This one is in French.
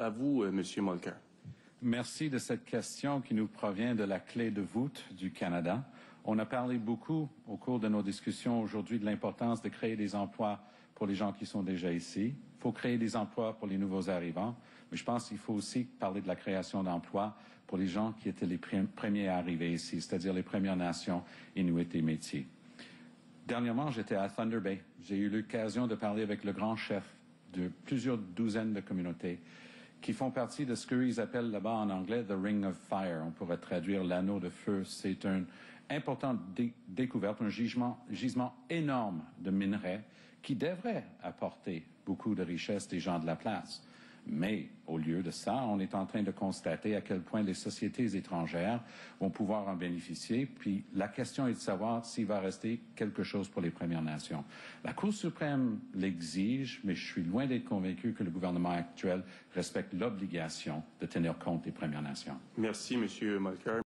À vous, Monsieur Molker. Merci de cette question qui nous provient de la clé de voûte du Canada. On a parlé beaucoup au cours de nos discussions aujourd'hui de l'importance de créer des emplois pour les gens qui sont déjà ici. Il faut créer des emplois pour les nouveaux arrivants, mais je pense qu'il faut aussi parler de la création d'emplois pour les gens qui étaient les premiers à arriver ici, c'est-à-dire les Premières Nations, Inuits et Métis. Dernièrement, j'étais à Thunder Bay. J'ai eu l'occasion de parler avec le grand chef de plusieurs douzaines de communautés qui font partie de ce qu'ils appellent là-bas en anglais « the ring of fire ». On pourrait traduire l'anneau de feu. C'est une importante découverte, un gisement énorme de minerais qui devrait apporter beaucoup de richesses des gens de la place. Mais au lieu de ça, on est en train de constater à quel point les sociétés étrangères vont pouvoir en bénéficier. Puis la question est de savoir s'il va rester quelque chose pour les Premières Nations. La Cour suprême l'exige, mais je suis loin d'être convaincu que le gouvernement actuel respecte l'obligation de tenir compte des Premières Nations. Merci, Monsieur Molker.